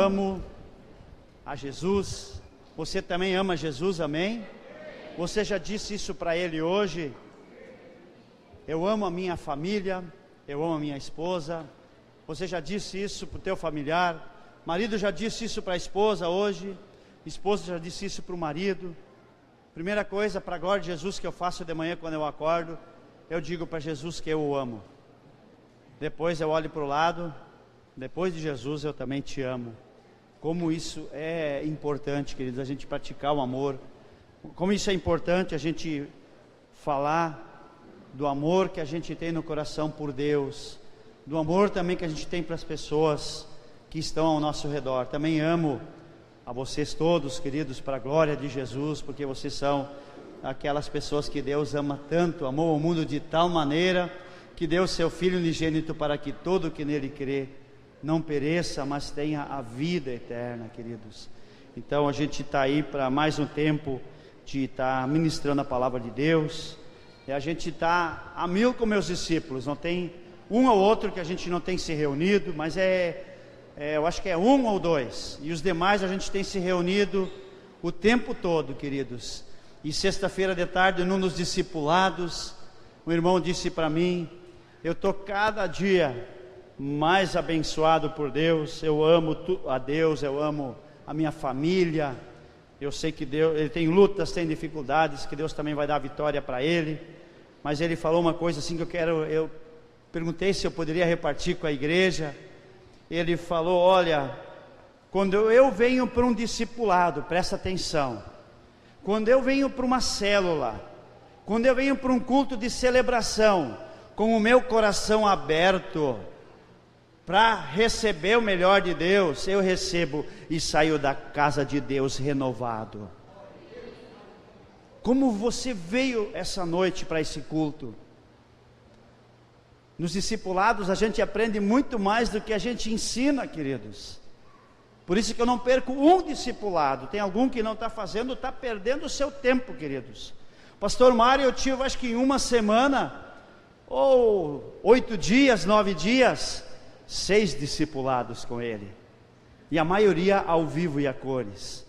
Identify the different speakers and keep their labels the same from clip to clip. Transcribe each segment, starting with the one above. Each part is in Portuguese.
Speaker 1: amo a Jesus. Você também ama Jesus, amém? Você já disse isso para Ele hoje? Eu amo a minha família, eu amo a minha esposa. Você já disse isso para o teu familiar? Marido já disse isso para a esposa hoje? Esposa já disse isso para o marido? Primeira coisa, para a glória de Jesus, que eu faço de manhã quando eu acordo, eu digo para Jesus que eu o amo. Depois eu olho para o lado, depois de Jesus eu também te amo. Como isso é importante, queridos, a gente praticar o amor. Como isso é importante a gente falar do amor que a gente tem no coração por Deus, do amor também que a gente tem para as pessoas que estão ao nosso redor. Também amo a vocês todos, queridos, para a glória de Jesus, porque vocês são aquelas pessoas que Deus ama tanto, amou o mundo de tal maneira que deu seu Filho unigênito para que todo que nele crê não pereça, mas tenha a vida eterna, queridos. Então a gente está aí para mais um tempo de estar ministrando a palavra de Deus, e a gente está a mil com meus discípulos. Não tem um ou outro que a gente não tem se reunido, mas eu acho que é um ou dois, e os demais a gente tem se reunido o tempo todo, queridos. E sexta-feira de tarde, num dos discipulados, o irmão disse para mim: eu estou cada dia mais abençoado por Deus. Eu amo a Deus, eu amo a minha família. Eu sei que Deus, ele tem lutas, tem dificuldades, que Deus também vai dar vitória para ele. Mas ele falou uma coisa assim que eu perguntei se eu poderia repartir com a igreja. Ele falou: olha, quando eu venho para um discipulado, presta atenção, quando eu venho para uma célula, quando eu venho para um culto de celebração, com o meu coração aberto para receber o melhor de Deus, eu recebo e saio da casa de Deus renovado. Como você veio essa noite para esse culto? Nos discipulados a gente aprende muito mais do que a gente ensina, queridos. Por isso que eu não perco um discipulado. Tem algum que não está fazendo, está perdendo o seu tempo, queridos. Pastor Mário, eu tive acho que em uma semana, ou 8 dias, 9 dias, 6 discipulados com ele, e a maioria ao vivo e a cores.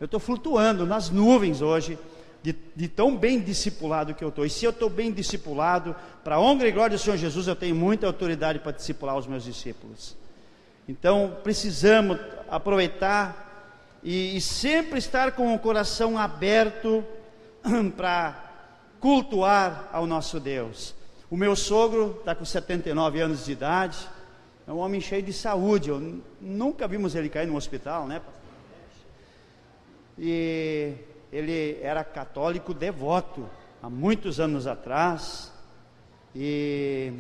Speaker 1: Eu estou flutuando nas nuvens hoje, de tão bem discipulado que eu estou. E se eu estou bem discipulado, para a honra e glória do Senhor Jesus, eu tenho muita autoridade para discipular os meus discípulos. Então precisamos aproveitar e sempre estar com o coração aberto para cultuar ao nosso Deus. O meu sogro está com 79 anos de idade, é um homem cheio de saúde. Nunca vimos ele cair no hospital, né? E ele era católico devoto, há muitos anos atrás. E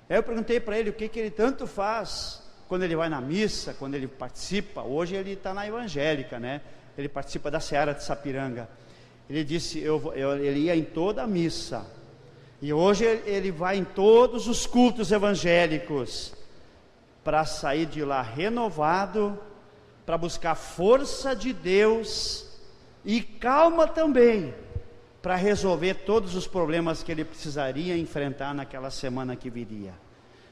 Speaker 1: aí eu perguntei para ele o que ele tanto faz quando ele vai na missa, quando ele participa. Hoje ele está na evangélica, né? Ele participa da Seara de Sapiranga. Ele disse, ele ia em toda a missa, e hoje ele vai em todos os cultos evangélicos, para sair de lá renovado, para buscar força de Deus e calma também, para resolver todos os problemas que ele precisaria enfrentar naquela semana que viria.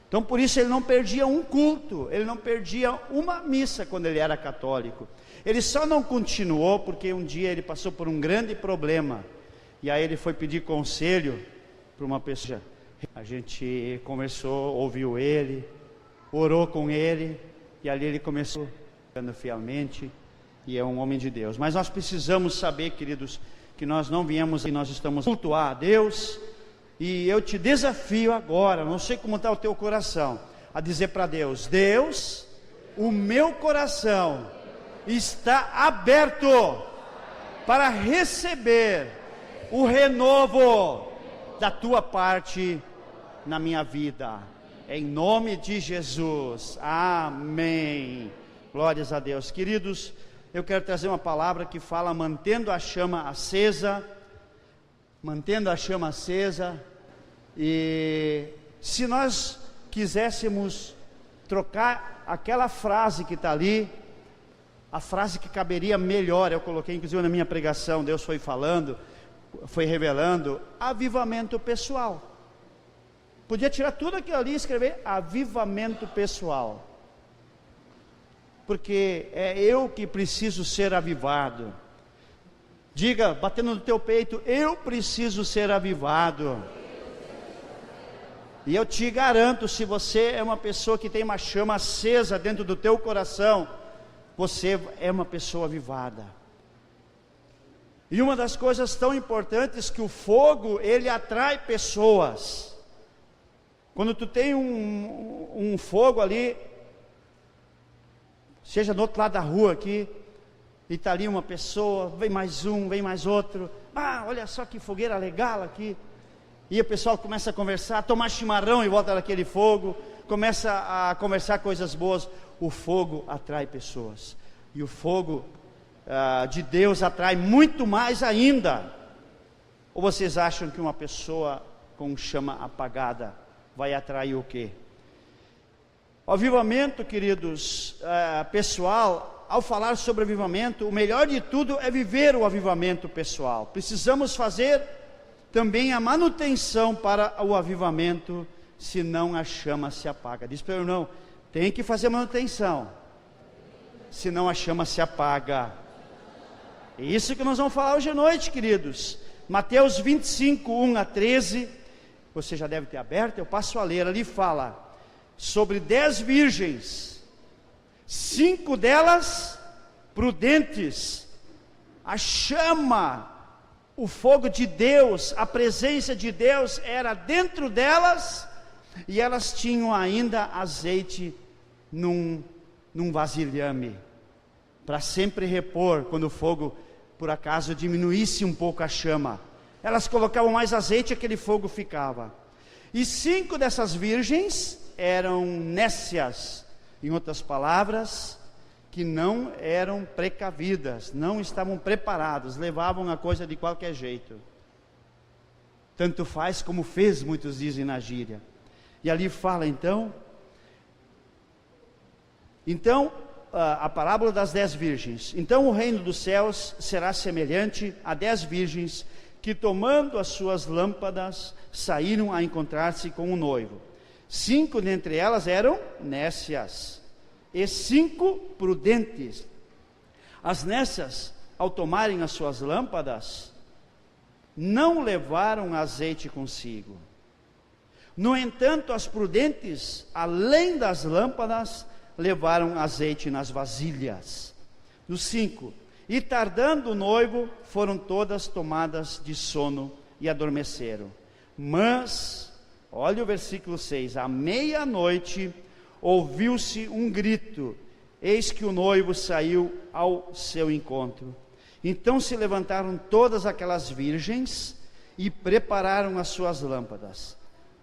Speaker 1: Então por isso ele não perdia um culto, ele não perdia uma missa quando ele era católico. Ele só não continuou porque um dia ele passou por um grande problema, e aí ele foi pedir conselho para uma pessoa. A gente conversou, ouviu ele, orou com ele, e ali ele começou andando fielmente, e é um homem de Deus. Mas nós precisamos saber, queridos, que nós não viemos e nós estamos a cultuar a Deus. E eu te desafio agora, não sei como está o teu coração, a dizer para Deus: Deus, o meu coração está aberto para receber o renovo da tua parte na minha vida, em nome de Jesus, amém. Glórias a Deus. Queridos, eu quero trazer uma palavra que fala mantendo a chama acesa, e se nós quiséssemos trocar aquela frase que está ali, a frase que caberia melhor, eu coloquei inclusive na minha pregação, Deus foi falando, foi revelando, avivamento pessoal. Podia tirar tudo aquilo ali e escrever avivamento pessoal. porque é eu que preciso ser avivado. Diga, batendo no teu peito, eu preciso ser avivado. E eu te garanto, se você é uma pessoa que tem uma chama acesa dentro do teu coração, você é uma pessoa avivada. E uma das coisas tão importantes que o fogo, ele atrai pessoas. Quando tu tem um fogo ali, seja do outro lado da rua aqui, e está ali uma pessoa, vem mais um, vem mais outro, olha só que fogueira legal aqui, e o pessoal começa a conversar, tomar chimarrão em volta daquele fogo, começa a conversar coisas boas. O fogo atrai pessoas, e o fogo de Deus atrai muito mais ainda. Ou vocês acham que uma pessoa com chama apagada vai atrair o quê? O avivamento, queridos, pessoal, ao falar sobre avivamento, o melhor de tudo é viver o avivamento pessoal. Precisamos fazer também a manutenção para o avivamento, senão a chama se apaga. Diz para o irmão, tem que fazer manutenção, senão a chama se apaga. É isso que nós vamos falar hoje à noite, queridos. Mateus 25, 1 a 13, você já deve ter aberto, eu passo a ler. Ali fala sobre 10 virgens, 5 delas prudentes. A chama, o fogo de Deus, a presença de Deus era dentro delas, e elas tinham ainda azeite num vasilhame, para sempre repor, quando o fogo, por acaso, diminuísse um pouco a chama. Elas colocavam mais azeite e aquele fogo ficava. E 5 dessas virgens eram nécias, em outras palavras, que não eram precavidas, não estavam preparadas, levavam a coisa de qualquer jeito. Tanto faz como fez, muitos dizem na gíria. E ali fala então, a parábola das 10 virgens. Então o reino dos céus será semelhante a 10 virgens que, tomando as suas lâmpadas, saíram a encontrar-se com o noivo. 5 dentre elas eram nécias e 5 prudentes. As nécias, ao tomarem as suas lâmpadas, não levaram azeite consigo. No entanto, as prudentes, além das lâmpadas, levaram azeite nas vasilhas. Dos 5, e tardando o noivo, foram todas tomadas de sono e adormeceram. Mas, olha o versículo 6, à meia-noite ouviu-se um grito, eis que o noivo saiu ao seu encontro. Então se levantaram todas aquelas virgens e prepararam as suas lâmpadas.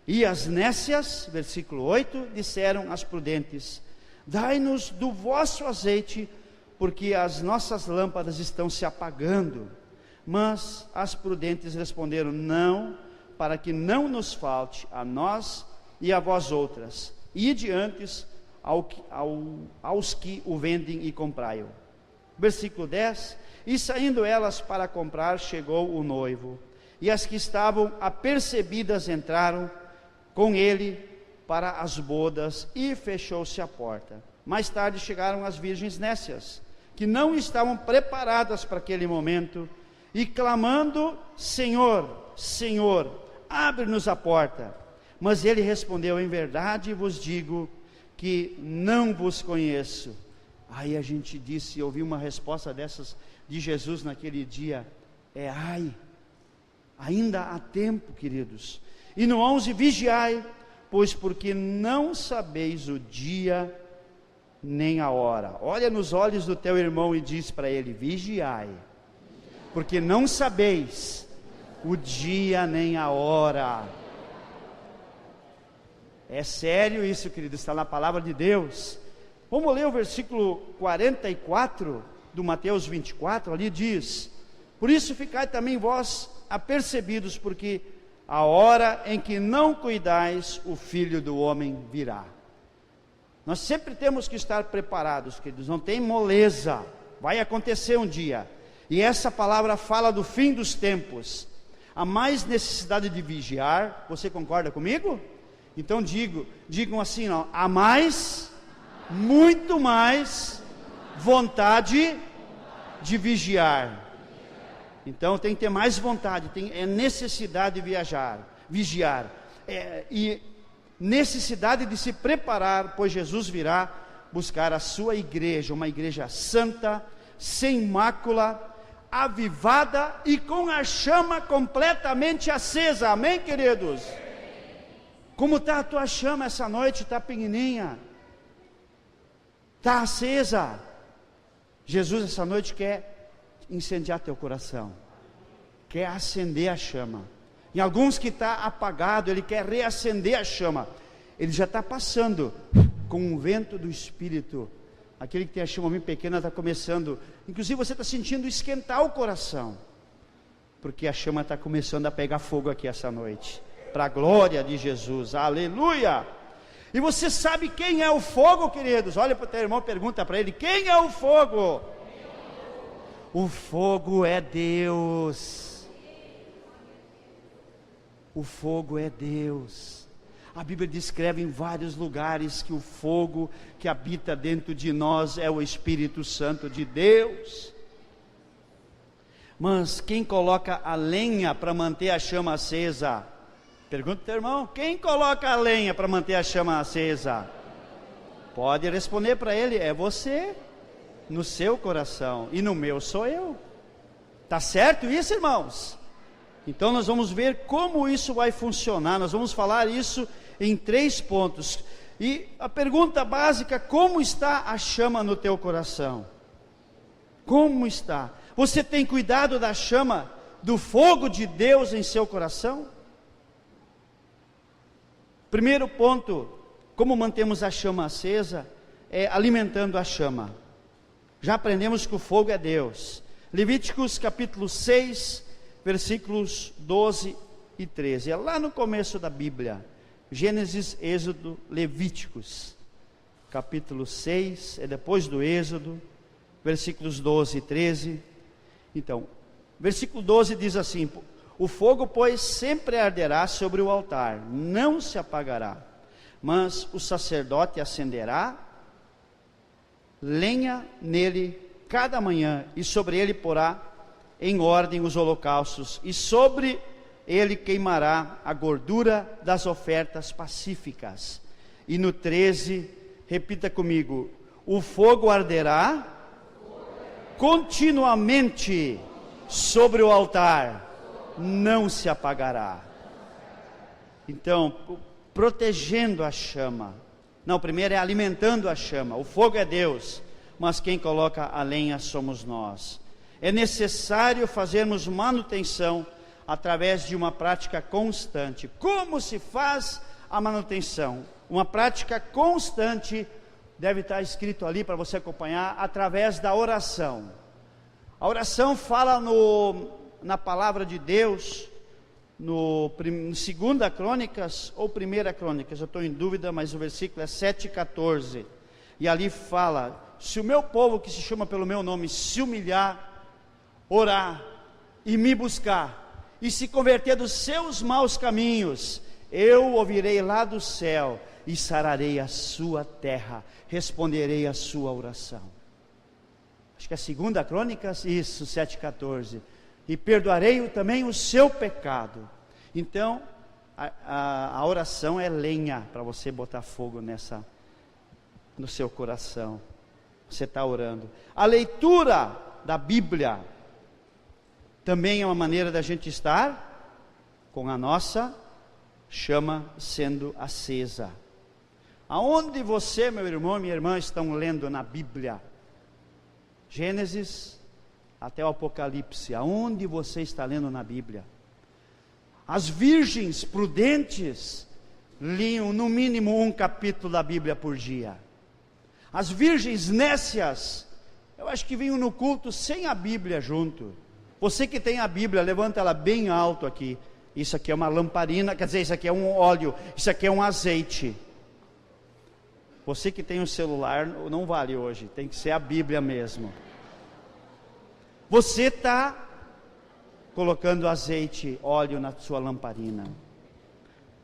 Speaker 1: E as nécias, versículo 8, disseram às prudentes: dai-nos do vosso azeite, porque as nossas lâmpadas estão se apagando. Mas as prudentes responderam: não, para que não nos falte a nós e a vós outras, ide antes aos que o vendem e comprai-o. Versículo 10, e saindo elas para comprar, chegou o noivo, e as que estavam apercebidas entraram com ele para as bodas, e fechou-se a porta. Mais tarde chegaram as virgens nécias, que não estavam preparadas para aquele momento, e clamando: Senhor, Senhor, abre-nos a porta. Mas ele respondeu: em verdade vos digo que não vos conheço. Aí a gente disse, ouvi uma resposta dessas de Jesus naquele dia, ainda há tempo, queridos. E no 11, vigiai, pois porque não sabeis o dia nem a hora. Olha nos olhos do teu irmão e diz para ele: vigiai, porque não sabeis o dia nem a hora. É sério isso, querido, está na palavra de Deus. Vamos ler o versículo 44 do Mateus 24, ali diz: por isso ficai também vós apercebidos, porque a hora em que não cuidais, o Filho do Homem virá. Nós sempre temos que estar preparados, queridos, não tem moleza, vai acontecer um dia. E essa palavra fala do fim dos tempos. Há mais necessidade de vigiar, você concorda comigo? Então digam assim, há mais, muito mais vontade de vigiar. Então tem que ter mais vontade, é necessidade de vigiar, e necessidade de se preparar, pois Jesus virá buscar a sua igreja, uma igreja santa, sem mácula, avivada e com a chama completamente acesa. Amém, queridos? Como está a tua chama essa noite? Está pequenininha? Está acesa? Jesus essa noite quer incendiar teu coração, quer acender a chama. Em alguns que está apagado, Ele quer reacender a chama. Ele já está passando com o vento do Espírito. Aquele que tem a chama bem pequena está começando, inclusive você está sentindo esquentar o coração, porque a chama está começando a pegar fogo aqui essa noite, para a glória de Jesus, aleluia. E você sabe quem é o fogo, queridos? Olha para o teu irmão, pergunta para ele: quem é o fogo? O fogo é Deus. O fogo é Deus. A Bíblia descreve em vários lugares que o fogo que habita dentro de nós é o Espírito Santo de Deus. Mas quem coloca a lenha para manter a chama acesa? Pergunta ao teu irmão: quem coloca a lenha para manter a chama acesa? Pode responder para ele: é você, no seu coração, e no meu sou eu. Tá certo isso, irmãos? Então nós vamos ver como isso vai funcionar. Nós vamos falar isso em 3 pontos. E a pergunta básica: como está a chama no teu coração? Como está? Você tem cuidado da chama, do fogo de Deus em seu coração? Primeiro ponto: como mantemos a chama acesa? É alimentando a chama. Já aprendemos que o fogo é Deus. Levíticos capítulo 6, versículos 12 e 13. É lá no começo da Bíblia. Gênesis, Êxodo, Levíticos, capítulo 6, é depois do Êxodo, versículos 12 e 13. Então, versículo 12 diz assim: o fogo, pois, sempre arderá sobre o altar, não se apagará, mas o sacerdote acenderá lenha nele cada manhã, e sobre ele porá em ordem os holocaustos, e sobre ele queimará a gordura das ofertas pacíficas. E no 13, repita comigo: o fogo arderá continuamente sobre o altar, não se apagará. Então, protegendo a chama. Não, primeiro é alimentando a chama. O fogo é Deus, mas quem coloca a lenha somos nós. É necessário fazermos manutenção através de uma prática constante. Como se faz a manutenção? Uma prática constante, deve estar escrito ali para você acompanhar, através da oração. A oração fala na palavra de Deus, no 2 Crônicas ou 1 Crônicas, eu estou em dúvida, mas o versículo é 7,14, e ali fala: se o meu povo que se chama pelo meu nome se humilhar, orar e me buscar, e se converter dos seus maus caminhos, eu ouvirei lá do céu e sararei a sua terra, responderei a sua oração. Acho que é 2 Crônicas, isso, 7,14. E perdoarei também o seu pecado. Então, a oração é lenha para você botar fogo no seu coração. Você está orando. A leitura da Bíblia também é uma maneira da gente estar com a nossa chama sendo acesa. Aonde você, meu irmão e minha irmã, estão lendo na Bíblia? Gênesis até o Apocalipse. Aonde você está lendo na Bíblia? As virgens prudentes liam no mínimo um capítulo da Bíblia por dia. As virgens nécias, eu acho que vinham no culto sem a Bíblia junto. Você que tem a Bíblia, levanta ela bem alto aqui. Isso aqui é uma lamparina, quer dizer, isso aqui é um óleo, isso aqui é um azeite. Você que tem um celular, não vale hoje, tem que ser a Bíblia mesmo. Você está colocando azeite, óleo na sua lamparina.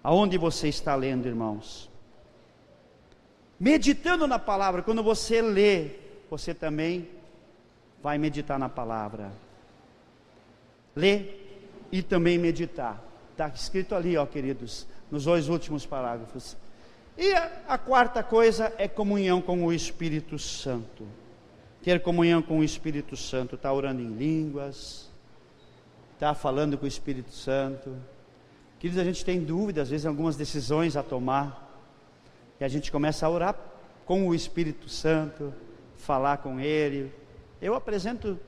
Speaker 1: Aonde você está lendo, irmãos? Meditando na palavra, quando você lê você também vai meditar na palavra. Ler e também meditar. Está escrito ali, ó, queridos, nos 2 últimos parágrafos. E a quarta coisa é comunhão com o Espírito Santo. Ter comunhão com o Espírito Santo, está orando em línguas, está falando com o Espírito Santo. Queridos, a gente tem dúvida, às vezes, em algumas decisões a tomar, e a gente começa a orar com o Espírito Santo, falar com Ele. Eu apresento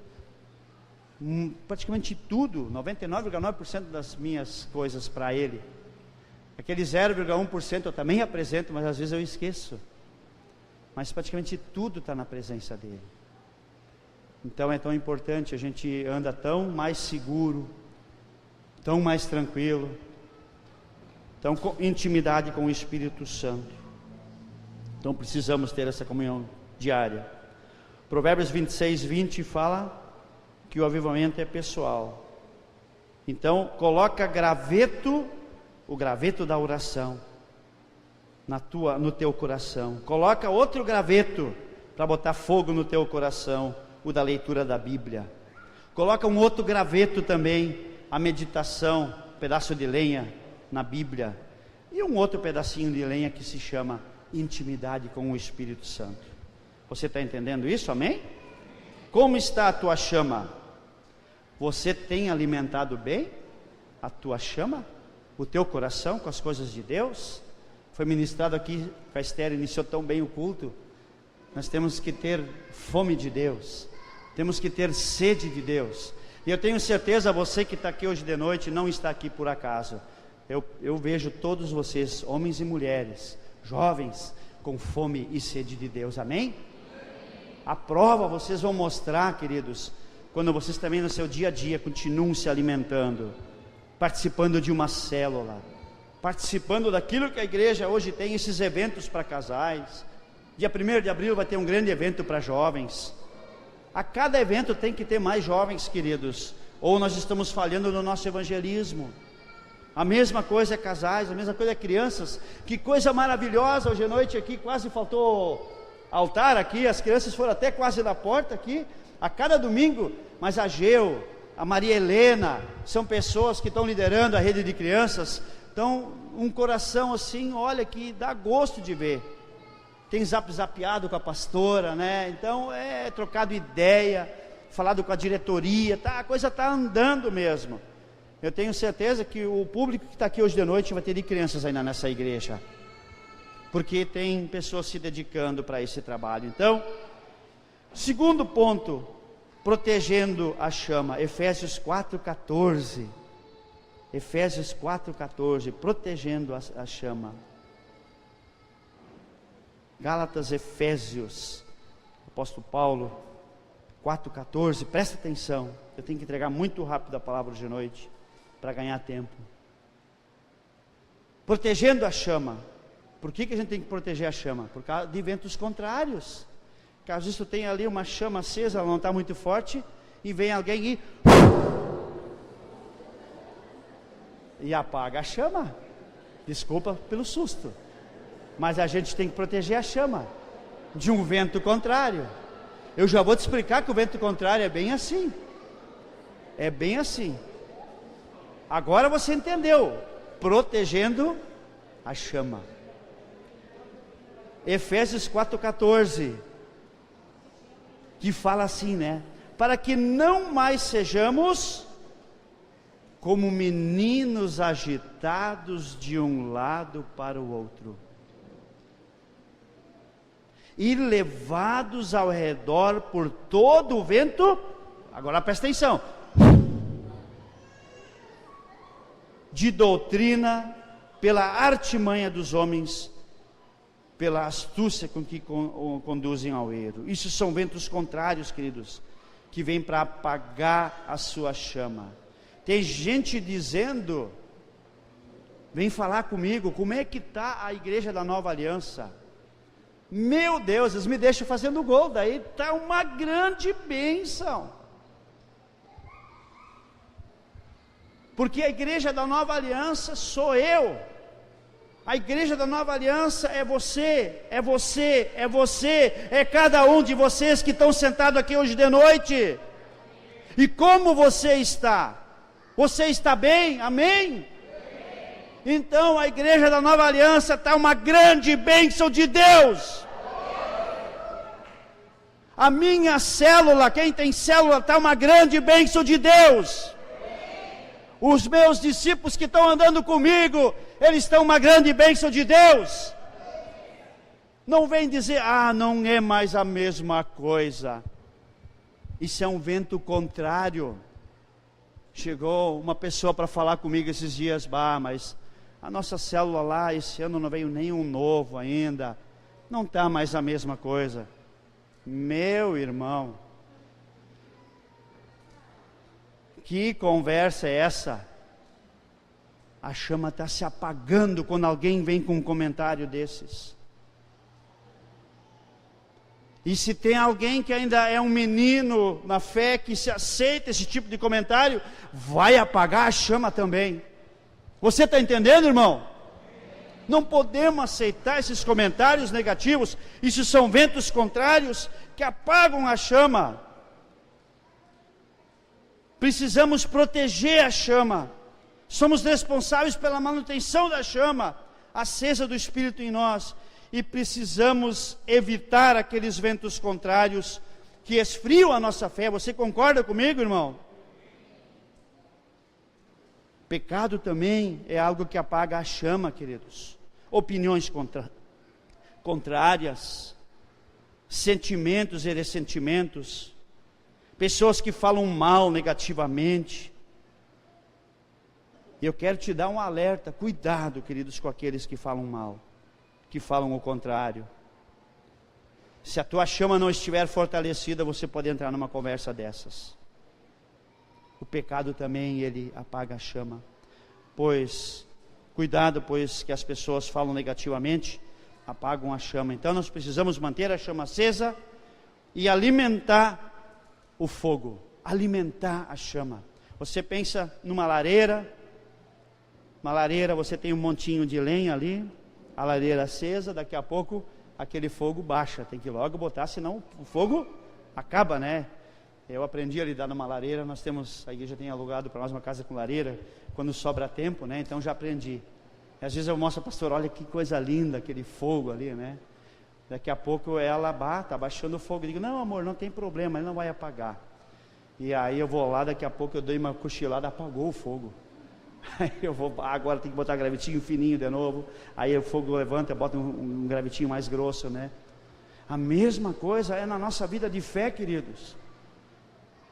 Speaker 1: praticamente tudo, 99,9% das minhas coisas para Ele. Aquele 0,1% eu também apresento, mas às vezes eu esqueço. Mas praticamente tudo está na presença dEle. Então é tão importante, a gente anda tão mais seguro, tão mais tranquilo, tão com intimidade com o Espírito Santo. Então precisamos ter essa comunhão diária. Provérbios 26:20 fala que o avivamento é pessoal. Então coloca o graveto da oração no teu coração. Coloca outro graveto para botar fogo no teu coração, o da leitura da Bíblia. Coloca um outro graveto também, a meditação, um pedaço de lenha na Bíblia. E um outro pedacinho de lenha que se chama intimidade com o Espírito Santo. Você está entendendo isso? Amém? Como está a tua chama? Você tem alimentado bem a tua chama? O teu coração com as coisas de Deus? Foi ministrado aqui, a Esther iniciou tão bem o culto. Nós temos que ter fome de Deus, temos que ter sede de Deus. E eu tenho certeza, você que está aqui hoje de noite, não está aqui por acaso. Eu vejo todos vocês, homens e mulheres, jovens, com fome e sede de Deus, amém? A prova vocês vão mostrar, queridos, quando vocês também no seu dia a dia continuam se alimentando, participando de uma célula, participando daquilo que a igreja hoje tem, esses eventos para casais. Dia 1º de abril vai ter um grande evento para jovens. A cada evento tem que ter mais jovens, queridos, ou nós estamos falhando no nosso evangelismo. A mesma coisa é casais, a mesma coisa é crianças. Que coisa maravilhosa, hoje à noite aqui quase faltou altar aqui, as crianças foram até quase na porta aqui, a cada domingo. Mas a Geu, a Maria Helena, são pessoas que estão liderando a rede de crianças. Então, um coração assim, olha, que dá gosto de ver. Tem zapeado com a pastora, né? Então, trocado ideia, falado com a diretoria, tá? A coisa está andando mesmo. Eu tenho certeza que o público que está aqui hoje de noite vai ter de crianças ainda nessa igreja, porque tem pessoas se dedicando para esse trabalho. Então, segundo ponto, protegendo a chama, Efésios 4,14. Efésios 4,14, protegendo a chama. Gálatas, Efésios, apóstolo Paulo, 4,14, presta atenção, eu tenho que entregar muito rápido a palavra de noite, para ganhar tempo. Protegendo a chama. Por que a gente tem que proteger a chama? Por causa de ventos contrários. Caso isso tenha ali uma chama acesa, ela não está muito forte, e vem alguém e apaga a chama. Desculpa pelo susto, mas a gente tem que proteger a chama de um vento contrário. Eu já vou te explicar que o vento contrário é bem assim. É bem assim. Agora você entendeu, protegendo a chama. Efésios 4,14, que fala assim, né? Para que não mais sejamos como meninos agitados de um lado para o outro, e levados ao redor por todo o vento, agora presta atenção, de doutrina, pela artimanha dos homens, pela astúcia com que conduzem ao erro. Isso são ventos contrários, queridos, que vêm para apagar a sua chama. Tem gente dizendo, vem falar comigo, como é que está a igreja da Nova Aliança? Meu Deus, eles me deixam fazendo gol, daí está uma grande bênção. Porque a igreja da Nova Aliança sou eu. A igreja da nova aliança é você, é você, é você, é cada um de vocês que estão sentados aqui hoje de noite. E como você está? Você está bem? Amém? Então a igreja da nova aliança está uma grande bênção de Deus. A minha célula, quem tem célula, está uma grande bênção de Deus. Os meus discípulos que estão andando comigo, eles estão uma grande bênção de Deus. Não vem dizer, não é mais a mesma coisa. Isso é um vento contrário. Chegou uma pessoa para falar comigo esses dias, mas a nossa célula lá, esse ano não veio nenhum novo ainda. Não está mais a mesma coisa. Meu irmão, que conversa é essa? A chama está se apagando quando alguém vem com um comentário desses. E se tem alguém que ainda é um menino na fé, que se aceita esse tipo de comentário, vai apagar a chama também. Você está entendendo, irmão? Não podemos aceitar esses comentários negativos. Isso são ventos contrários que apagam a chama. Precisamos proteger a chama. Somos responsáveis pela manutenção da chama acesa do Espírito em nós. E precisamos evitar aqueles ventos contrários que esfriam a nossa fé. Você concorda comigo, irmão? Pecado também é algo que apaga a chama, queridos. Opiniões contrárias, sentimentos e ressentimentos, pessoas que falam mal negativamente. E eu quero te dar um alerta, cuidado, queridos, com aqueles que falam mal, que falam o contrário. Se a tua chama não estiver fortalecida, você pode entrar numa conversa dessas. O pecado também, ele apaga a chama. Cuidado, pois que as pessoas falam negativamente, apagam a chama. Então nós precisamos manter a chama acesa e alimentar o fogo, alimentar a chama. Você pensa numa lareira, você tem um montinho de lenha ali, a lareira acesa, daqui a pouco aquele fogo baixa, tem que logo botar, senão o fogo acaba, né? Eu aprendi a lidar numa lareira, a igreja tem alugado para nós uma casa com lareira, quando sobra tempo, né? Então já aprendi. E às vezes eu mostro ao pastor, olha que coisa linda aquele fogo ali, né? Daqui a pouco ela está baixando o fogo, eu digo, não amor, não tem problema, ele não vai apagar. E aí eu vou lá, daqui a pouco eu dei uma cochilada, apagou o fogo. Aí eu vou, agora tem que botar gravetinho fininho de novo, aí o fogo levanta, bota um gravetinho mais grosso, né? A mesma coisa é na nossa vida de fé, queridos.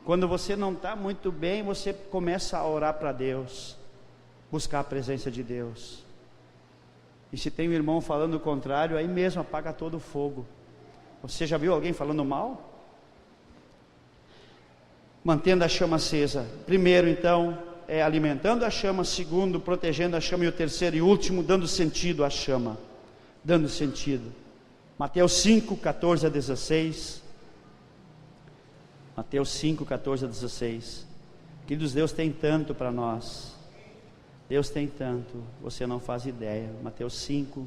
Speaker 1: Quando você não está muito bem, você começa a orar para Deus, buscar a presença de Deus. E se tem um irmão falando o contrário, aí mesmo apaga todo o fogo. Você já viu alguém falando mal? Mantendo a chama acesa. Primeiro, então, é alimentando a chama. Segundo, protegendo a chama. E o terceiro e último, dando sentido à chama. Dando sentido. Mateus 5, 14 a 16. Mateus 5, 14 a 16. Queridos, Deus tem tanto para nós. Deus tem tanto, você não faz ideia. Mateus 5,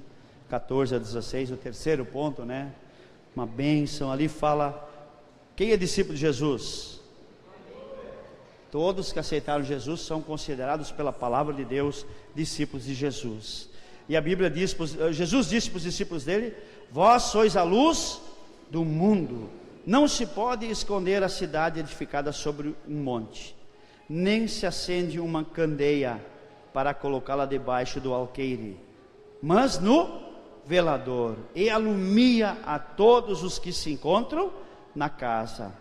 Speaker 1: 14 a 16, o terceiro ponto, né? Uma bênção, ali fala, quem é discípulo de Jesus? Todos que aceitaram Jesus são considerados pela palavra de Deus, discípulos de Jesus. E a Bíblia diz, Jesus disse para os discípulos dele, vós sois a luz do mundo. Não se pode esconder a cidade edificada sobre um monte, nem se acende uma candeia para colocá-la debaixo do alqueire, mas no velador, e alumia a todos os que se encontram na casa.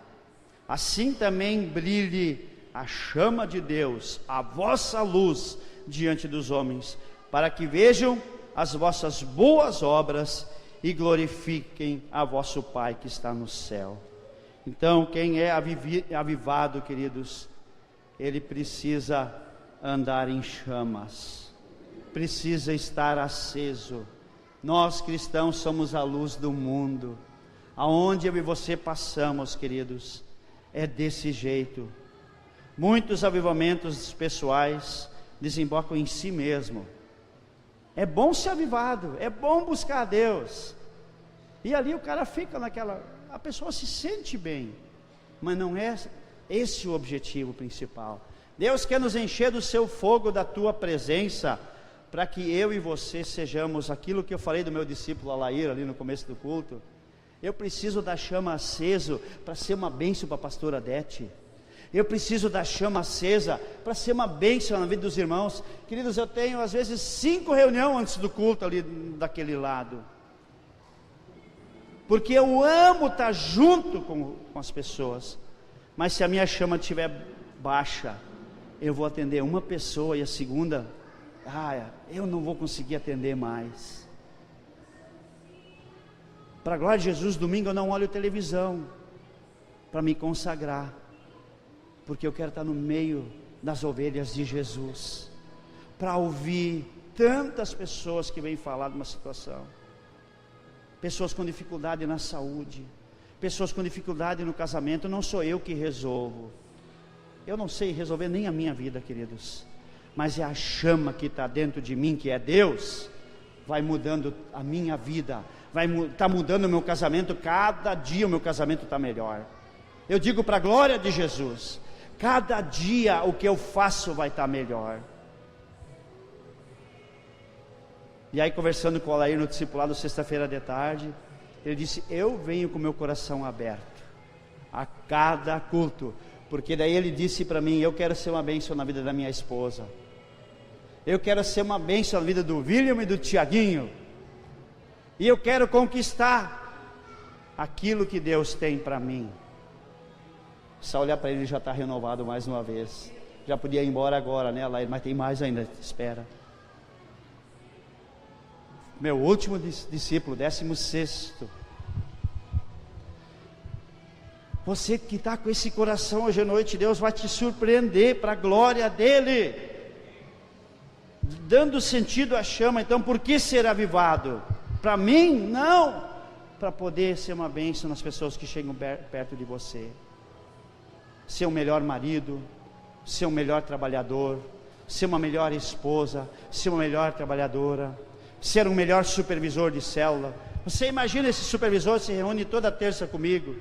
Speaker 1: Assim também brilhe a chama de Deus, a vossa luz diante dos homens, para que vejam as vossas boas obras e glorifiquem a vosso Pai que está no céu. Então, quem é avivado, queridos, ele precisa andar em chamas, precisa estar aceso. Nós cristãos somos a luz do mundo. Aonde eu e você passamos, queridos, é desse jeito. Muitos avivamentos pessoais desembocam em si mesmo. É bom ser avivado, é bom buscar a Deus. E ali o cara fica naquela, a pessoa se sente bem, mas não é esse o objetivo principal. Deus quer nos encher do seu fogo, da tua presença, para que eu e você sejamos aquilo que eu falei do meu discípulo Alair ali no começo do culto. Eu preciso da chama acesa para ser uma bênção para a pastora Odete. Eu preciso da chama acesa para ser uma bênção na vida dos irmãos. Queridos, eu tenho às vezes 5 reuniões antes do culto ali daquele lado, porque eu amo estar junto com as pessoas. Mas se a minha chama estiver baixa, eu vou atender uma pessoa e a segunda, eu não vou conseguir atender mais. Para a glória de Jesus, domingo eu não olho televisão para me consagrar, porque eu quero estar no meio das ovelhas de Jesus, para ouvir tantas pessoas que vêm falar de uma situação, pessoas com dificuldade na saúde, pessoas com dificuldade no casamento. Não sou eu que resolvo, eu não sei resolver nem a minha vida, queridos, mas é a chama que está dentro de mim, que é Deus, vai mudando a minha vida, está mudando o meu casamento. Cada dia o meu casamento está melhor. Eu digo para a glória de Jesus, cada dia o que eu faço vai estar melhor. E aí, conversando com o Alair no discipulado sexta-feira de tarde, ele disse: eu venho com meu coração aberto a cada culto, porque daí ele disse para mim: eu quero ser uma bênção na vida da minha esposa, eu quero ser uma bênção na vida do William e do Tiaguinho, e eu quero conquistar aquilo que Deus tem para mim. Só olhar para ele já está renovado mais uma vez. Já podia ir embora agora, né, Alair? Mas tem mais ainda, espera. Meu último discípulo, 16º. Você que está com esse coração hoje à noite, Deus vai te surpreender para a glória dEle, dando sentido à chama. Então, por que ser avivado? Para mim? Não. Para poder ser uma bênção nas pessoas que chegam perto de você. Ser um melhor marido, ser um melhor trabalhador, ser uma melhor esposa, ser uma melhor trabalhadora, ser um melhor supervisor de célula. Você imagina, esse supervisor se reúne toda terça comigo.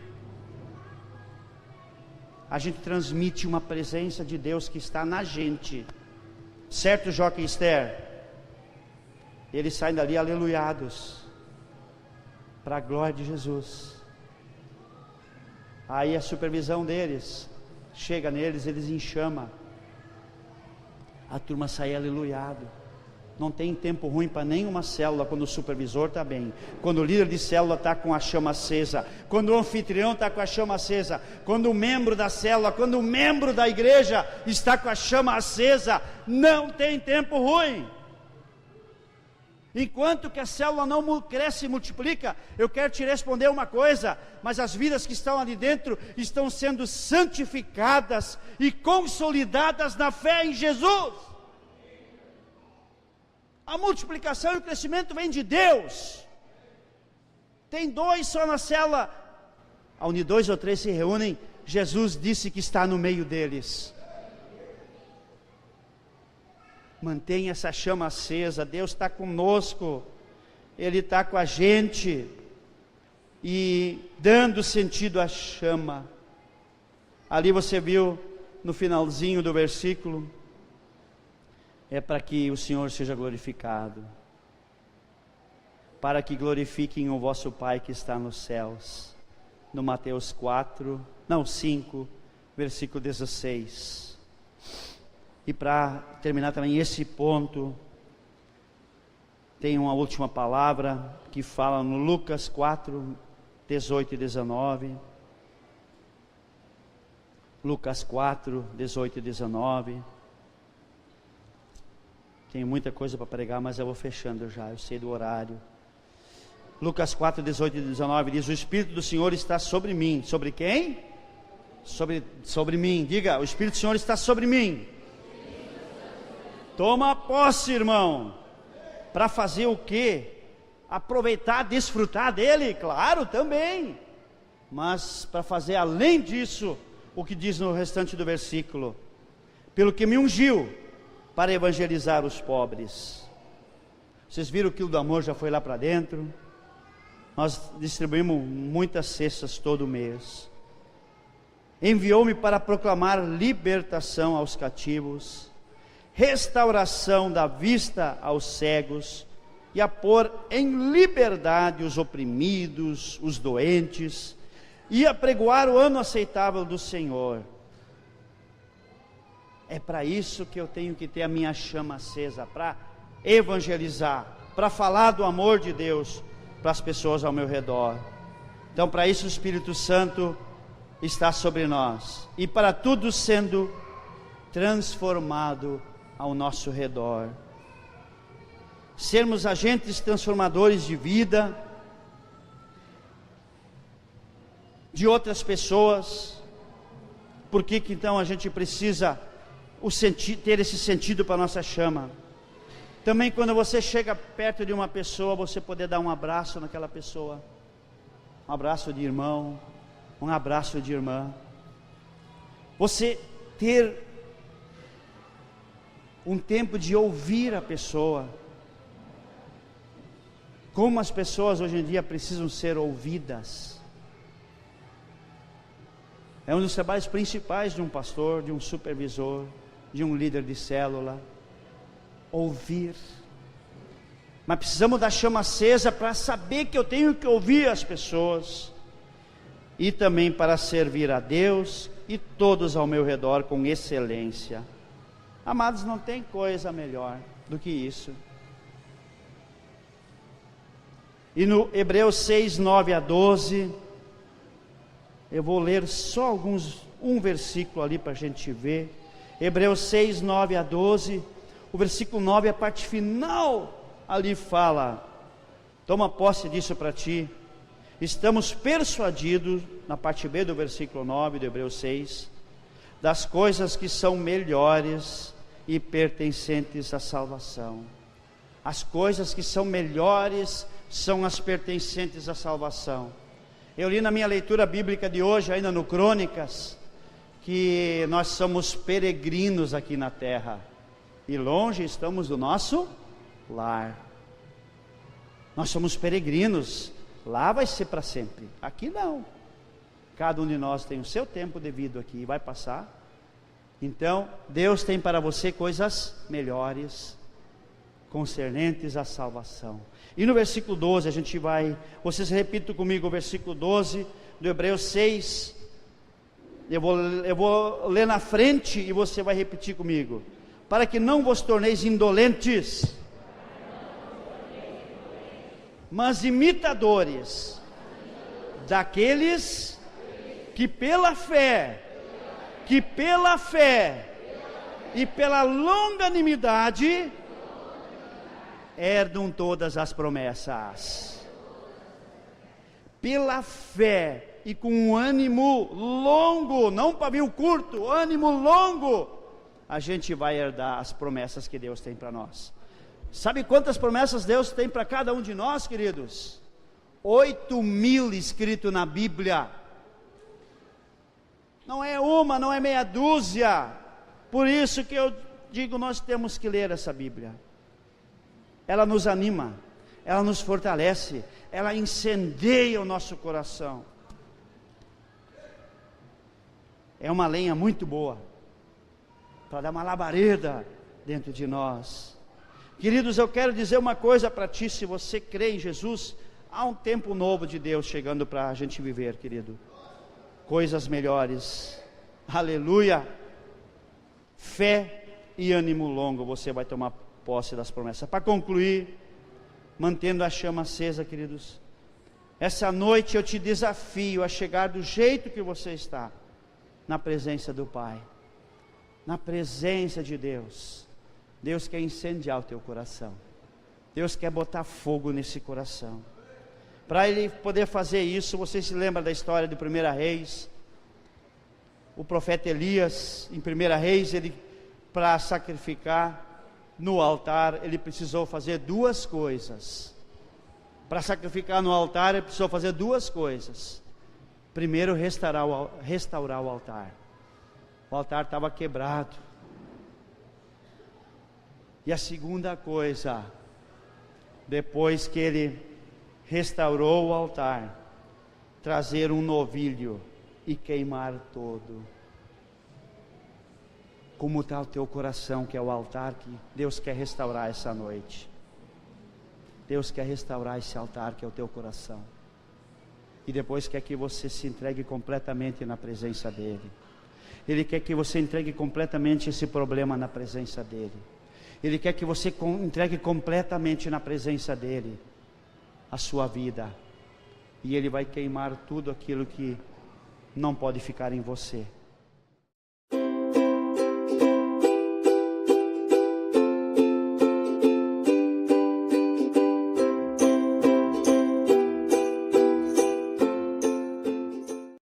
Speaker 1: A gente transmite uma presença de Deus que está na gente, certo, Joca e Esther? Eles saem dali aleluiados, para a glória de Jesus. Aí a supervisão deles chega neles, eles em chama, a turma sai aleluiado. Não tem tempo ruim para nenhuma célula quando o supervisor está bem, quando o líder de célula está com a chama acesa, quando o anfitrião está com a chama acesa, quando o membro da célula, quando o membro da igreja está com a chama acesa. Não tem tempo ruim. Enquanto que a célula não cresce e multiplica, eu quero te responder uma coisa: mas as vidas que estão ali dentro estão sendo santificadas e consolidadas na fé em Jesus. A multiplicação e o crescimento vem de Deus. Tem 2 só na célula, onde 2 ou 3 se reúnem, Jesus disse que está no meio deles. Mantenha essa chama acesa. Deus está conosco, Ele está com a gente, e dando sentido à chama. Ali você viu no finalzinho do versículo, é para que o Senhor seja glorificado, para que glorifiquem o vosso Pai que está nos céus. No Mateus 5, versículo 16. E para terminar também esse ponto, tem uma última palavra que fala no Lucas 4, 18 e 19. Lucas 4, 18 e 19. Tenho muita coisa para pregar, mas eu vou fechando já, eu sei do horário. Lucas 4, 18 e 19 diz: o Espírito do Senhor está sobre mim. Sobre quem? Sobre mim. Diga: o Espírito do Senhor está sobre mim. Toma posse, irmão. Para fazer o quê? Aproveitar, desfrutar dele? Claro, também. Mas para fazer além disso, o que diz no restante do versículo: pelo que me ungiu para evangelizar os pobres. Vocês viram que o quilo do amor já foi lá para dentro. Nós distribuímos muitas cestas todo mês. Enviou-me para proclamar libertação aos cativos, restauração da vista aos cegos, e a pôr em liberdade os oprimidos, os doentes, e a pregoar o ano aceitável do Senhor. É para isso que eu tenho que ter a minha chama acesa, para evangelizar, para falar do amor de Deus para as pessoas ao meu redor. Então, para isso o Espírito Santo está sobre nós, e para tudo sendo transformado ao nosso redor. Sermos agentes transformadores de vida, de outras pessoas. Por que então a gente precisa ter esse sentido para a nossa chama? Também quando você chega perto de uma pessoa, você poder dar um abraço naquela pessoa, um abraço de irmão, um abraço de irmã. Você ter um tempo de ouvir a pessoa. Como as pessoas hoje em dia precisam ser ouvidas. É um dos trabalhos principais de um pastor, de um supervisor, de um líder de célula. Ouvir. Mas precisamos da chama acesa para saber que eu tenho que ouvir as pessoas. E também para servir a Deus e todos ao meu redor com excelência. Amados, não tem coisa melhor do que isso. E no Hebreus 6, 9 a 12, eu vou ler só um versículo ali para a gente ver. Hebreus 6, 9 a 12, o versículo 9, a parte final, ali fala, toma posse disso para ti. Estamos persuadidos, na parte B do versículo 9 do Hebreus 6, das coisas que são melhores e pertencentes à salvação. As coisas que são melhores são as pertencentes à salvação. Eu li na minha leitura bíblica de hoje, ainda no Crônicas, que nós somos peregrinos aqui na terra, e longe estamos do nosso lar. Nós somos peregrinos, lá vai ser para sempre, aqui não. Cada um de nós tem o seu tempo devido aqui, e vai passar. Então, Deus tem para você coisas melhores, concernentes à salvação. E no versículo 12, vocês repitam comigo o versículo 12, do Hebreus 6, eu vou ler na frente e você vai repetir comigo. Para que não vos torneis indolentes, mas imitadores daqueles que pela fé e pela longanimidade herdam todas as promessas. Pela fé e com um ânimo longo, não um pavio curto, ânimo longo, a gente vai herdar as promessas que Deus tem para nós. Sabe quantas promessas Deus tem para cada um de nós, queridos? 8.000 escrito na Bíblia. Não é uma, não é meia dúzia. Por isso que eu digo, nós temos que ler essa Bíblia. Ela nos anima, ela nos fortalece, ela incendeia o nosso coração. É uma lenha muito boa, para dar uma labareda dentro de nós. Queridos, eu quero dizer uma coisa para ti, se você crê em Jesus, há um tempo novo de Deus chegando para a gente viver, querido. Coisas melhores, aleluia. Fé e ânimo longo, você vai tomar posse das promessas. Para concluir, mantendo a chama acesa, queridos, essa noite eu te desafio a chegar do jeito que você está, na presença do Pai, na presença de Deus. Deus quer incendiar o teu coração, Deus quer botar fogo nesse coração. Para Ele poder fazer isso, você se lembra da história de 1 Reis, o profeta Elias, em 1 Reis, ele, para sacrificar no altar, ele precisou fazer duas coisas. Para sacrificar no altar, ele precisou fazer duas coisas. Primeiro, restaurar o altar. O altar estava quebrado. E a segunda coisa, depois que ele restaurou o altar, trazer um novilho e queimar todo. Como está o teu coração, que é o altar que Deus quer restaurar essa noite? Deus quer restaurar esse altar que é o teu coração. E depois quer que você se entregue completamente na presença dEle. Ele quer que você entregue completamente esse problema na presença dEle. Ele quer que você entregue completamente na presença dEle a sua vida. E Ele vai queimar tudo aquilo que não pode ficar em você.